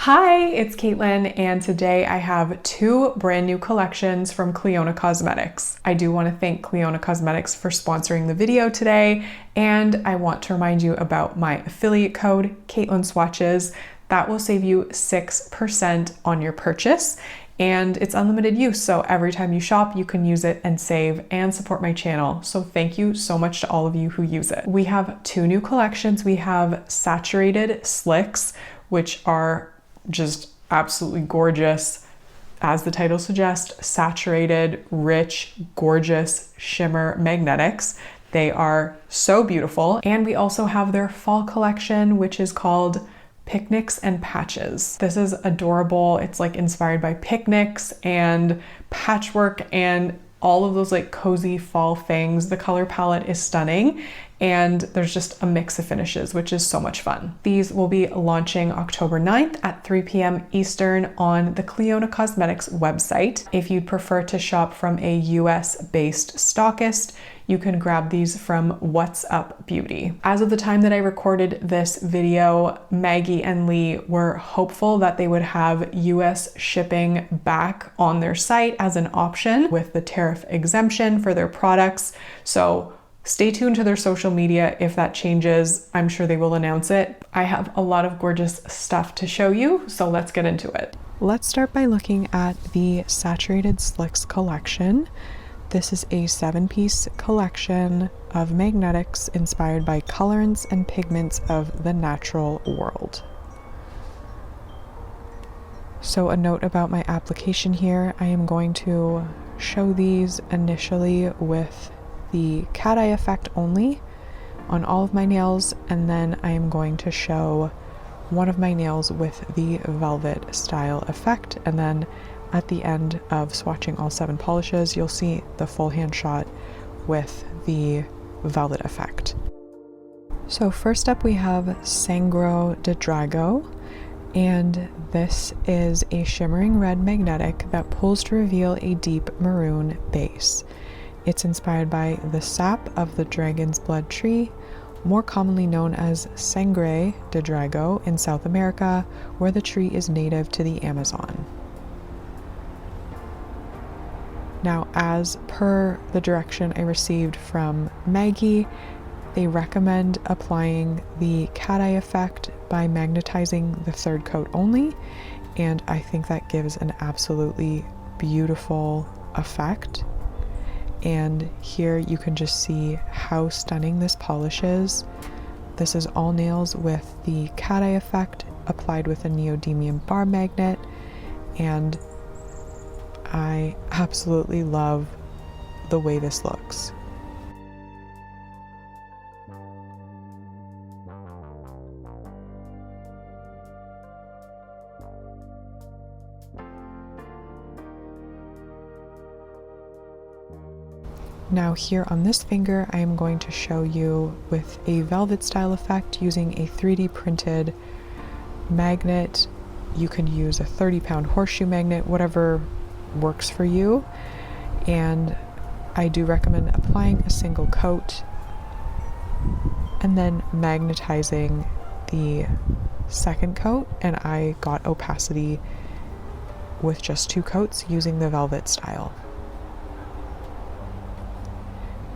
Hi, it's Caitlin, and today I have two brand new collections from Clionadh Cosmetics. I do want to thank Clionadh Cosmetics for sponsoring the video today, and I want to remind you about my affiliate code, CAITLINSWATCHES. That will save you 6% on your purchase, and it's unlimited use, so every time you shop, you can use it and save and support my channel. So thank you so much to all of you who use it. We have two new collections. We have Saturated Slicks, which are just absolutely gorgeous. As the title suggests, saturated, rich, gorgeous shimmer magnetics. They are so beautiful. And we also have their fall collection, which is called Picnics and Patches. This is adorable. It's like inspired by picnics and patchwork and all of those like cozy fall things. The color palette is stunning, and there's just a mix of finishes, which is so much fun. These will be launching October 9th at 3 p.m. Eastern on the Clionadh Cosmetics website. If you'd prefer to shop from a US-based stockist, you can grab these from What's Up Beauty. As of the time that I recorded this video, Maggie and Lee were hopeful that they would have US shipping back on their site as an option with the tariff exemption for their products. So stay tuned to their social media. If that changes, I'm sure they will announce it. I have a lot of gorgeous stuff to show you, so let's get into it. Let's start by looking at the Saturated Slicks collection. This is a 7-piece collection of magnetics inspired by colorants and pigments of the natural world. So a note about my application here, I am going to show these initially with the cat eye effect only on all of my nails, and then I am going to show one of my nails with the velvet style effect, and then at the end of swatching all 7 polishes, you'll see the full hand shot with the velvet effect. So first up we have Sangro de Drago, and this is a shimmering red magnetic that pulls to reveal a deep maroon base. It's inspired by the sap of the dragon's blood tree, more commonly known as Sangre de Drago in South America, where the tree is native to the Amazon. Now, as per the direction I received from Maggie, they recommend applying the cat eye effect by magnetizing the 3rd coat only, and I think that gives an absolutely beautiful effect. And here you can just see how stunning this polish is. This is all nails with the cat eye effect applied with a neodymium bar magnet, and I absolutely love the way this looks. Now here on this finger, I am going to show you with a velvet style effect using a 3D printed magnet. You can use a 30-pound horseshoe magnet, whatever works for you. And I do recommend applying a single coat and then magnetizing the 2nd coat, and I got opacity with just 2 coats using the velvet style.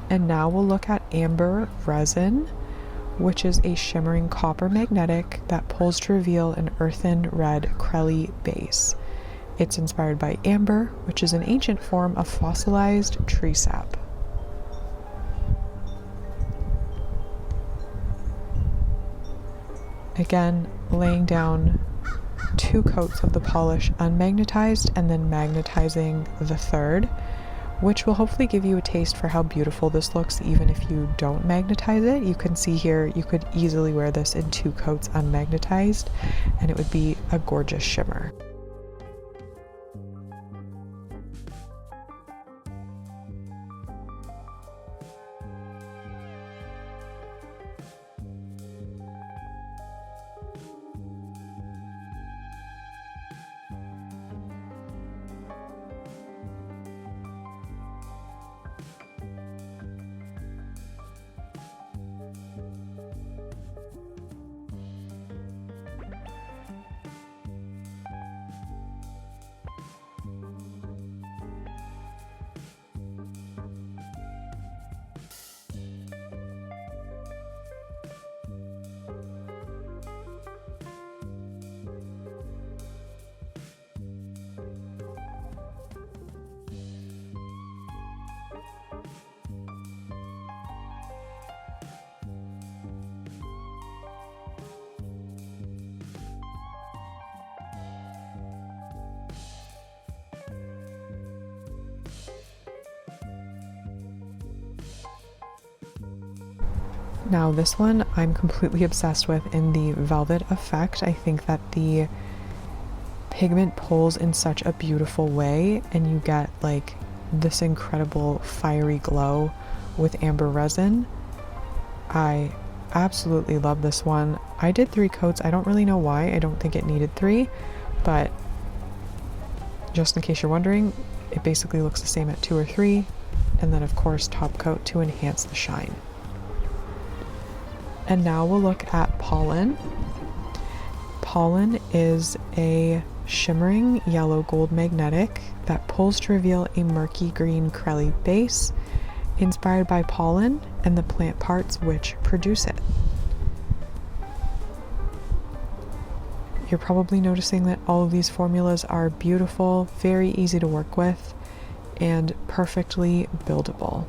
And now we'll look at Amber Resin, which is a shimmering copper magnetic that pulls to reveal an earthen red crelly base. It's inspired by amber, which is an ancient form of fossilized tree sap. Again, laying down 2 coats of the polish unmagnetized and then magnetizing the 3rd, which will hopefully give you a taste for how beautiful this looks even if you don't magnetize it. You can see here you could easily wear this in 2 coats unmagnetized and it would be a gorgeous shimmer. Now this one I'm completely obsessed with in the velvet effect. I think that the pigment pulls in such a beautiful way and you get like this incredible fiery glow with amber resin. I absolutely love this one. I did 3 coats. I don't really know why. I don't think it needed 3, but just in case you're wondering, it basically looks the same at 2 or 3, and then of course top coat to enhance the shine. And now we'll look at Pollen. Pollen is a shimmering yellow gold magnetic that pulls to reveal a murky green crelly base inspired by pollen and the plant parts which produce it. You're probably noticing that all of these formulas are beautiful, very easy to work with, and perfectly buildable.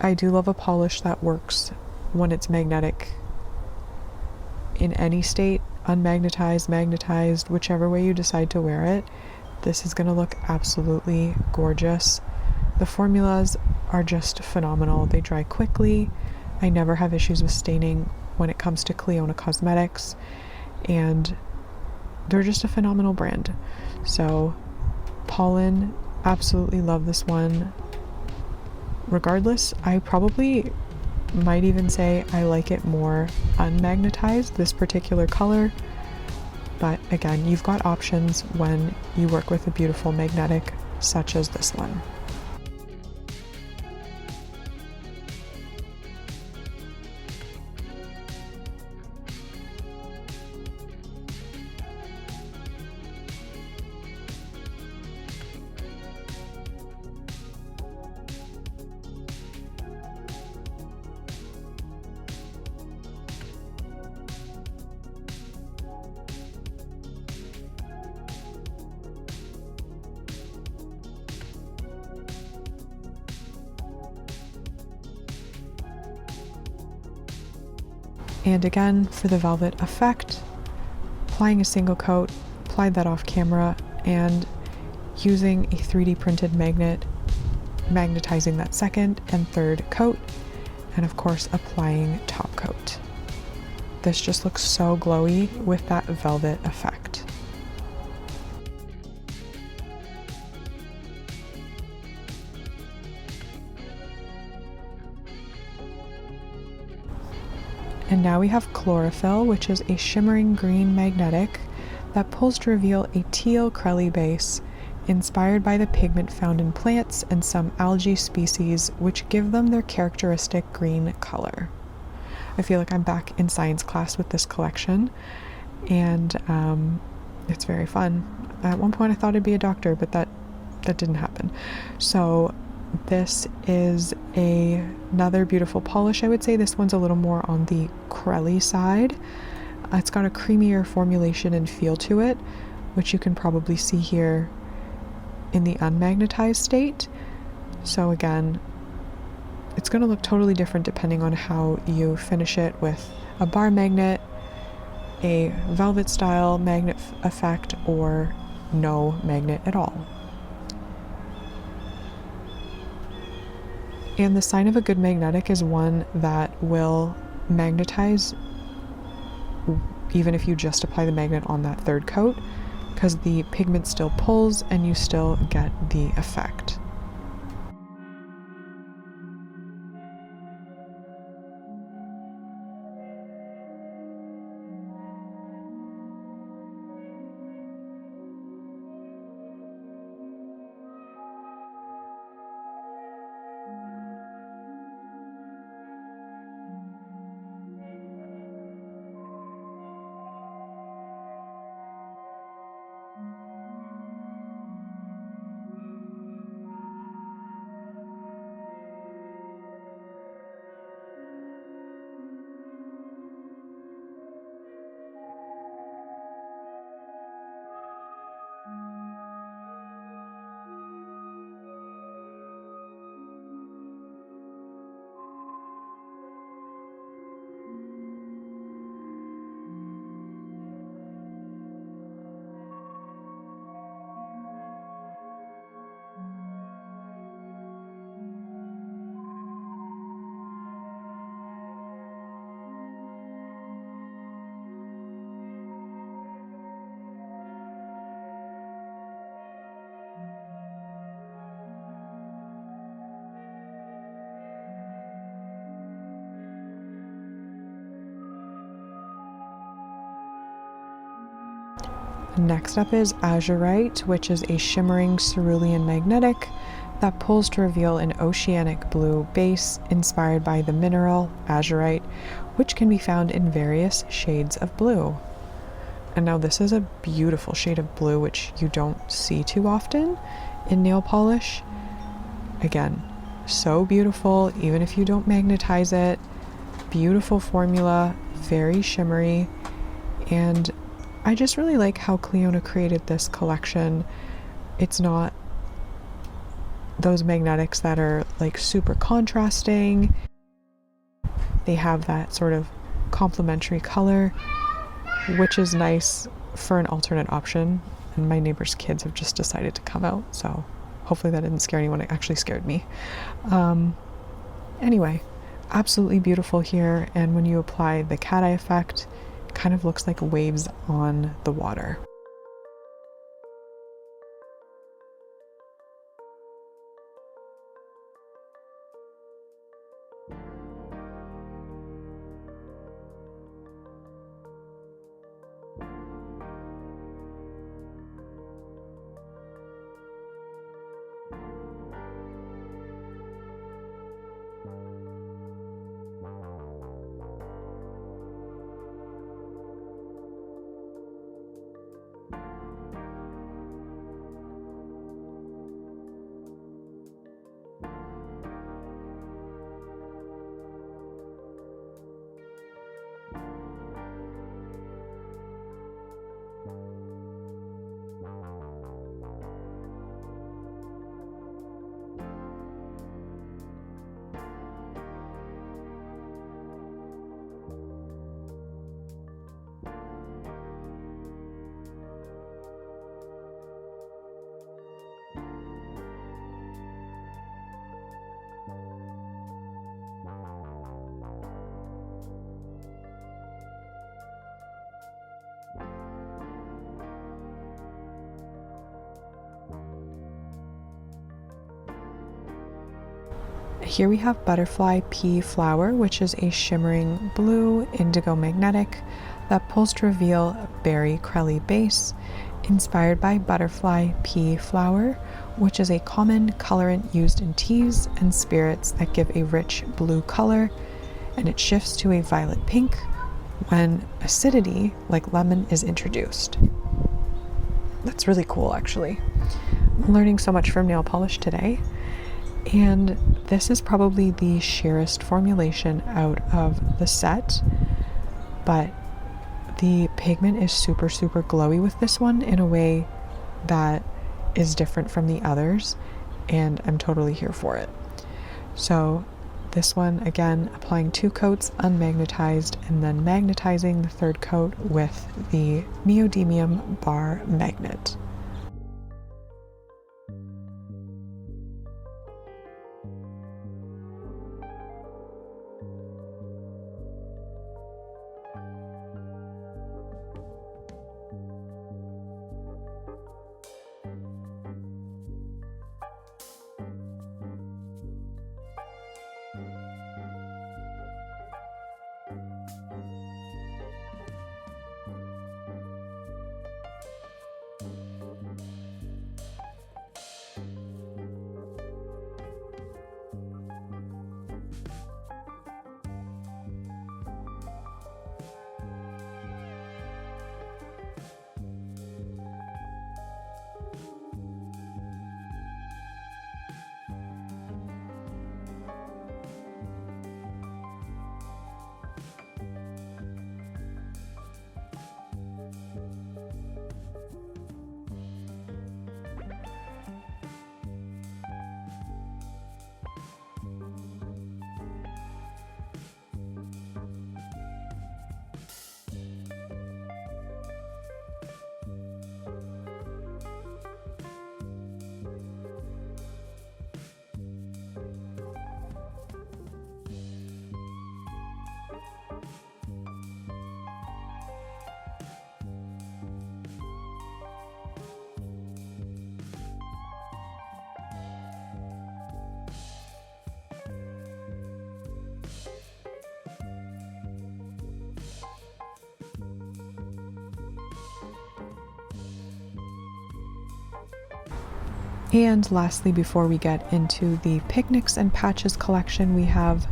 I do love a polish that works when it's magnetic in any state, unmagnetized, magnetized, whichever way you decide to wear it. This is going to look absolutely gorgeous. The formulas are just phenomenal. They dry quickly. I never have issues with staining when it comes to Clionadh Cosmetics, and they're just a phenomenal brand. So Pollen, absolutely love this one. Regardless, I probably might even say I like it more unmagnetized, this particular color. But again, you've got options when you work with a beautiful magnetic such as this one. And again, for the velvet effect, applying a single coat, applied that off camera, and using a 3D printed magnet, magnetizing that second and third coat, and of course applying top coat. This just looks so glowy with that velvet effect. And now we have Chlorophyll, which is a shimmering green magnetic that pulls to reveal a teal crelly base inspired by the pigment found in plants and some algae species, which give them their characteristic green color. I feel like I'm back in science class with this collection, and it's very fun. At one point I thought I'd be a doctor, but that didn't happen. So this is another beautiful polish. I would say this one's a little more on the crelly side. It's got a creamier formulation and feel to it, which you can probably see here in the unmagnetized state. So again, it's going to look totally different depending on how you finish it with a bar magnet, a velvet style magnet effect, or no magnet at all. And the sign of a good magnetic is one that will magnetize even if you just apply the magnet on that third coat, because the pigment still pulls and you still get the effect. Next up is Azurite, which is a shimmering cerulean magnetic that pulls to reveal an oceanic blue base inspired by the mineral azurite, which can be found in various shades of blue. And now this is a beautiful shade of blue, which you don't see too often in nail polish. Again, so beautiful, even if you don't magnetize it. Beautiful formula, very shimmery, and I just really like how Clionadh created this collection. It's not those magnetics that are like super contrasting. They have that sort of complementary color, which is nice for an alternate option. And my neighbor's kids have just decided to come out, so hopefully that didn't scare anyone. It actually scared me. Anyway, absolutely beautiful here, and when you apply the cat eye effect, it kind of looks like waves on the water. Here we have Butterfly Pea Flower, which is a shimmering blue indigo magnetic that pulls to reveal Berry Crelly base, inspired by Butterfly Pea Flower, which is a common colorant used in teas and spirits that give a rich blue color, and it shifts to a violet pink when acidity, like lemon, is introduced. That's really cool, actually. I'm learning so much from nail polish today. And this is probably the sheerest formulation out of the set, but the pigment is super, super glowy with this one in a way that is different from the others, and I'm totally here for it. So this one, again, applying 2 coats unmagnetized and then magnetizing the 3rd coat with the neodymium bar magnet. And lastly, before we get into the Picnics and Patches collection, we have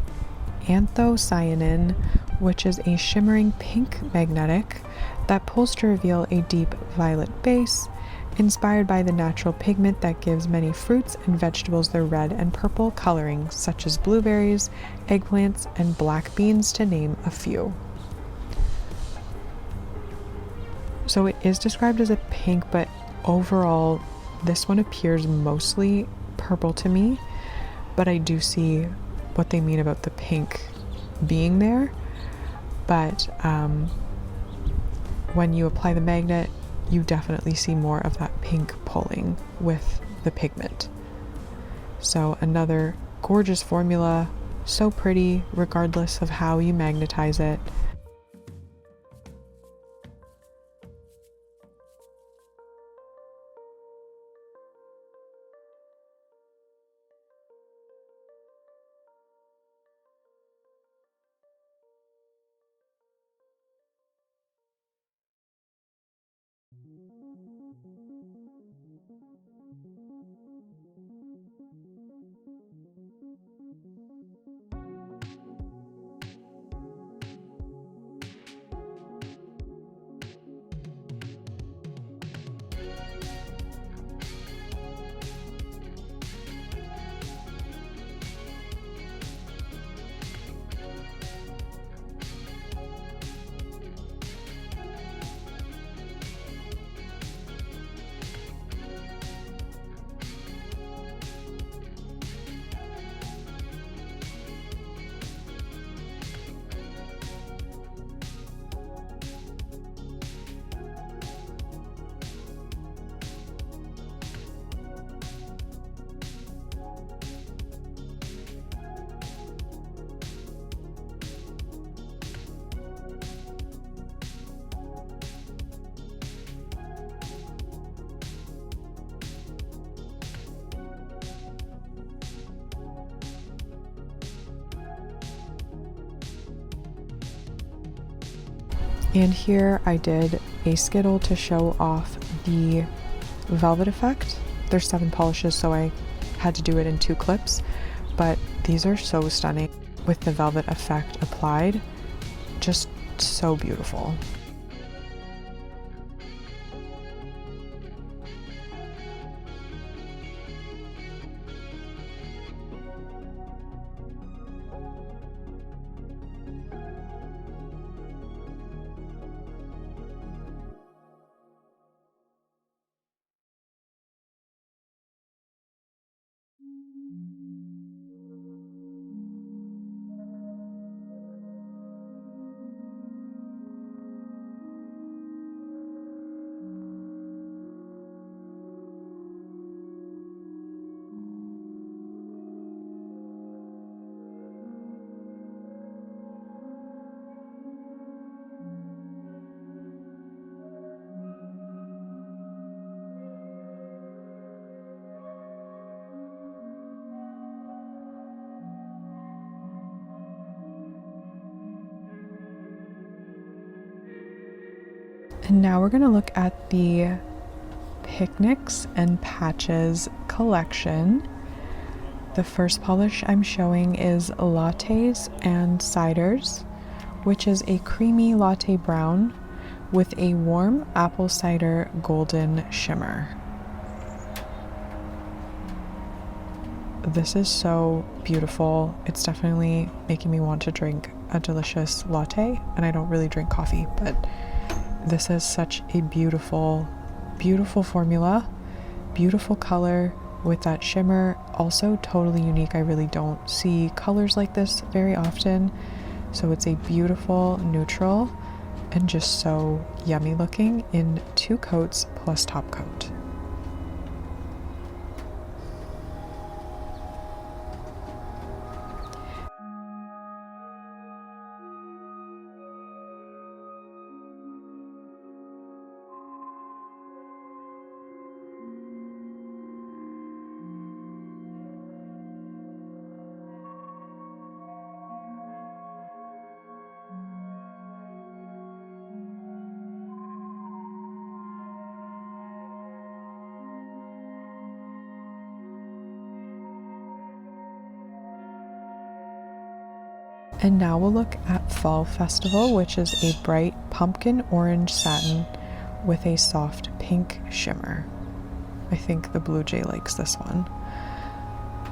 Anthocyanin, which is a shimmering pink magnetic that pulls to reveal a deep violet base, inspired by the natural pigment that gives many fruits and vegetables their red and purple coloring, such as blueberries, eggplants, and black beans, to name a few. So it is described as a pink, but overall, this one appears mostly purple to me, but I do see what they mean about the pink being there. But when you apply the magnet, you definitely see more of that pink pulling with the pigment. So another gorgeous formula, so pretty regardless of how you magnetize it. And here I did a skittle to show off the velvet effect. There's 7 polishes, so I had to do it in 2 clips, but these are so stunning with the velvet effect applied. Just so beautiful. And now we're going to look at the Picnics and Patches collection. The first polish I'm showing is Lattes and Ciders, which is a creamy latte brown with a warm apple cider golden shimmer. This is so beautiful. It's definitely making me want to drink a delicious latte, and I don't really drink coffee, but this is such a beautiful, beautiful formula, beautiful color with that shimmer. Also totally unique. I really don't see colors like this very often. So it's a beautiful neutral and just so yummy looking in 2 coats plus top coat. And now we'll look at Fall Festival, which is a bright pumpkin orange satin with a soft pink shimmer. I think the Blue Jay likes this one.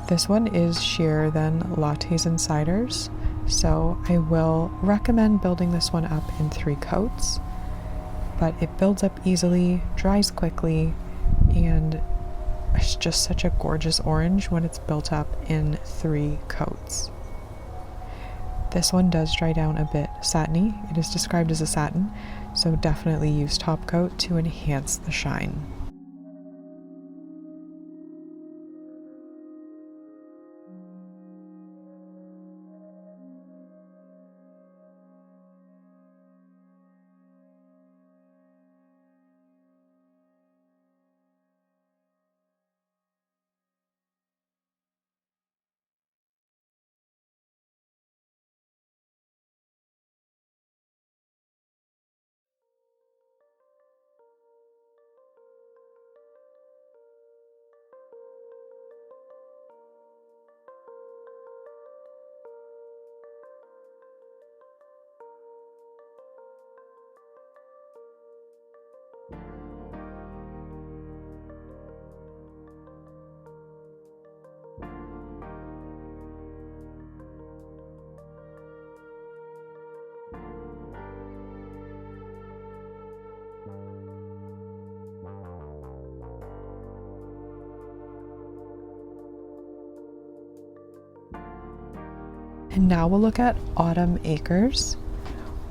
This one is sheerer than Lattes and Ciders, so I will recommend building this one up in 3 coats, but it builds up easily, dries quickly, and it's just such a gorgeous orange when it's built up in 3 coats. This one does dry down a bit satiny. It is described as a satin, so definitely use top coat to enhance the shine. And now we'll look at Autumn Acres,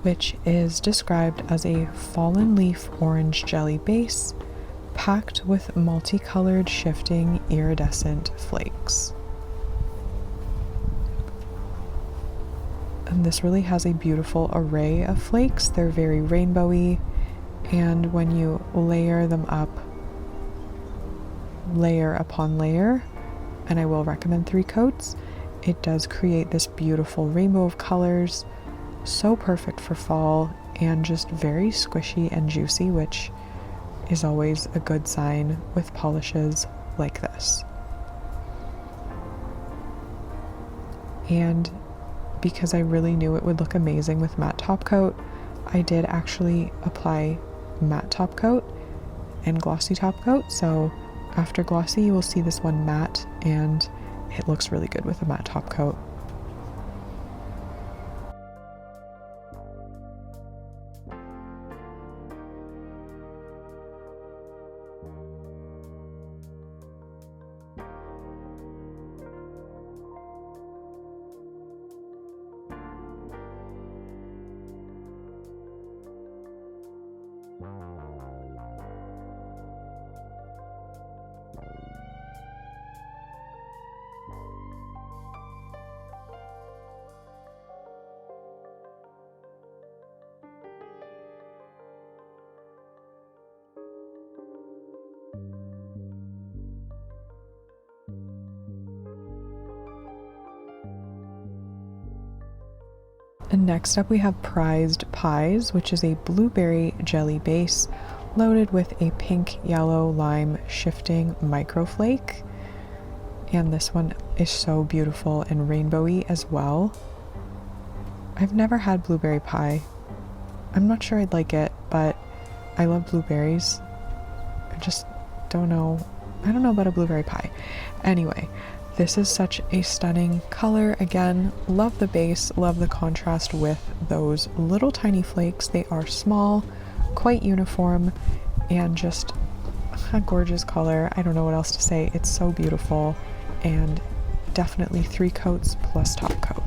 which is described as a fallen leaf orange jelly base packed with multicolored shifting iridescent flakes. And this really has a beautiful array of flakes. They're very rainbowy, and when you layer them up, layer upon layer, and I will recommend 3 coats, it does create this beautiful rainbow of colors, so perfect for fall, and just very squishy and juicy, which is always a good sign with polishes like this. And because I really knew it would look amazing with matte top coat, I did actually apply matte top coat and glossy top coat. So after glossy, you will see this one matte, and it looks really good with a matte top coat. And next up we have Prized Pies, which is a blueberry jelly base loaded with a pink, yellow, lime shifting microflake. And this one is so beautiful and rainbowy as well. I've never had blueberry pie. I'm not sure I'd like it, but I love blueberries. I just don't know. I don't know about a blueberry pie. Anyway, this is such a stunning color. Again, love the base, love the contrast with those little tiny flakes. They are small, quite uniform, and just a gorgeous color. I don't know what else to say. It's so beautiful, and definitely 3 coats plus top coat.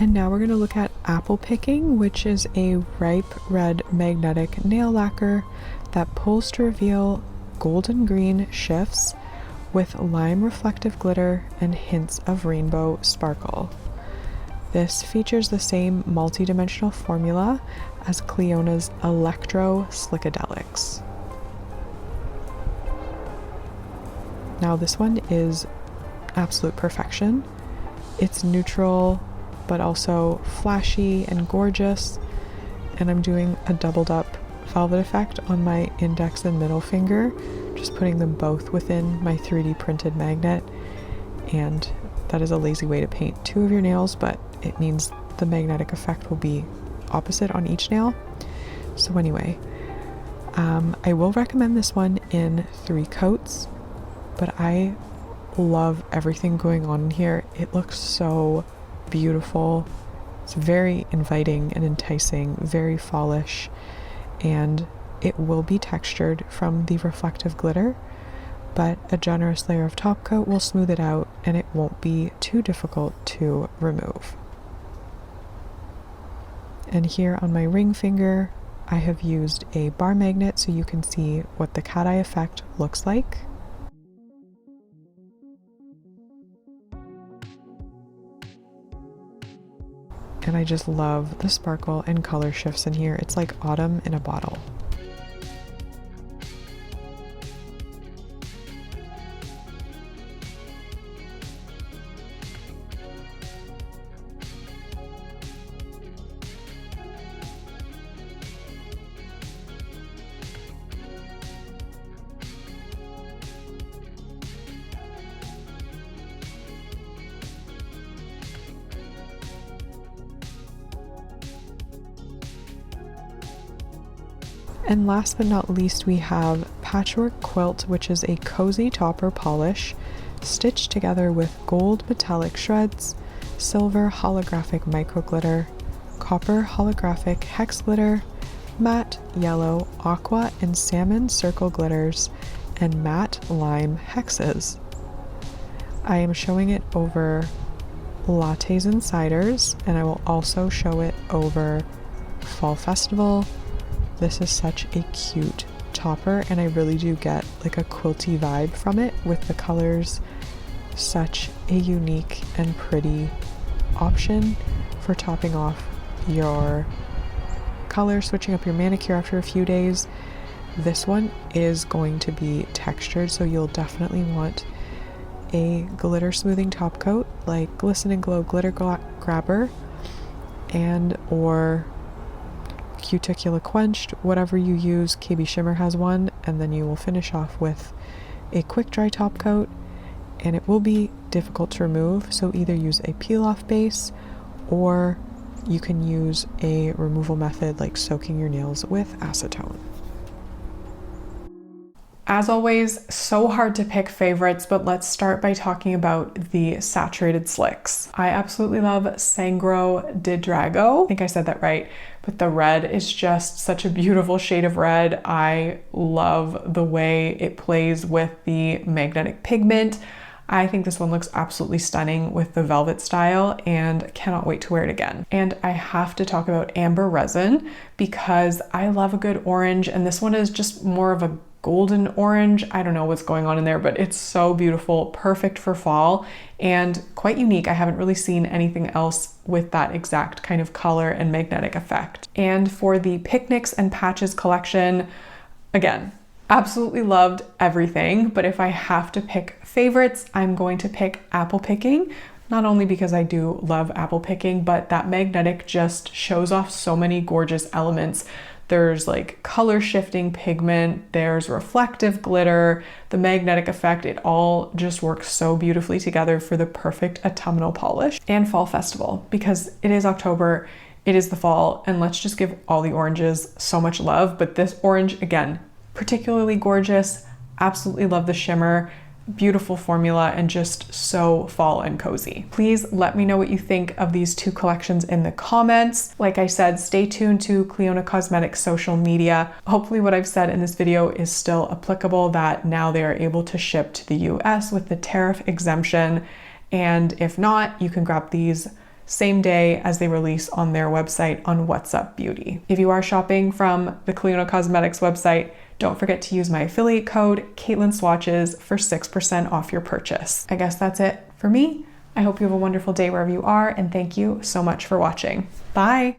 And now we're going to look at Apple Picking, which is a ripe red magnetic nail lacquer that pulls to reveal golden green shifts with lime reflective glitter and hints of rainbow sparkle. This features the same multi-dimensional formula as Clionagh's Electro Slickadelics. Now this one is absolute perfection. It's neutral, but also flashy and gorgeous. And I'm doing a doubled up velvet effect on my index and middle finger, just putting them both within my 3D printed magnet. And that is a lazy way to paint two of your nails, but it means the magnetic effect will be opposite on each nail. So anyway, I will recommend this one in 3 coats, but I love everything going on in here. It looks so beautiful. It's very inviting and enticing, very fallish, and it will be textured from the reflective glitter, but a generous layer of top coat will smooth it out and it won't be too difficult to remove. And here on my ring finger, I have used a bar magnet so you can see what the cat eye effect looks like. And I just love the sparkle and color shifts in here. It's like autumn in a bottle. And last but not least, we have Patchwork Quilt, which is a cozy topper polish stitched together with gold metallic shreds, silver holographic micro glitter, copper holographic hex glitter, matte yellow, aqua, and salmon circle glitters, and matte lime hexes. I am showing it over lattes and ciders, and I will also show it over Fall Festival. This is such a cute topper, and I really do get like a quilty vibe from it with the colors. Such a unique and pretty option for topping off your color, switching up your manicure after a few days. This one is going to be textured, so you'll definitely want a glitter smoothing top coat like Glisten and Glow Glitter Grabber and or Cuticula Quenched, whatever you use. KB Shimmer has one, and then you will finish off with a quick dry top coat, and it will be difficult to remove, so either use a peel off base or you can use a removal method like soaking your nails with acetone. As always, so hard to pick favorites, but let's start by talking about the saturated slicks. I absolutely love Sangro di Drago. I think I said that right, but the red is just such a beautiful shade of red. I love the way it plays with the magnetic pigment. I think this one looks absolutely stunning with the velvet style and cannot wait to wear it again. And I have to talk about Amber Resin because I love a good orange, and this one is just more of a golden orange. I don't know what's going on in there, but it's so beautiful, perfect for fall, and quite unique. I haven't really seen anything else with that exact kind of color and magnetic effect. And for the Picnics and Patches collection, again, absolutely loved everything, but if I have to pick favorites, I'm going to pick Apple Picking. Not only because I do love apple picking, but that magnetic just shows off so many gorgeous elements. There's like color shifting pigment, there's reflective glitter, the magnetic effect, it all just works so beautifully together for the perfect autumnal polish. And Fall Festival, because it is October, it is the fall, and let's just give all the oranges so much love. But this orange, again, particularly gorgeous, absolutely love the shimmer. Beautiful formula and just so fall and cozy. Please let me know what you think of these two collections in the comments. Like I said, stay tuned to Clionadh Cosmetics social media. Hopefully what I've said in this video is still applicable, that now they are able to ship to the US with the tariff exemption. And if not, you can grab these same day as they release on their website on What's Up Beauty. If you are shopping from the Clionadh Cosmetics website, don't forget to use my affiliate code CAITLINSWATCHES for 6% off your purchase. I guess that's it for me. I hope you have a wonderful day wherever you are, and thank you so much for watching. Bye!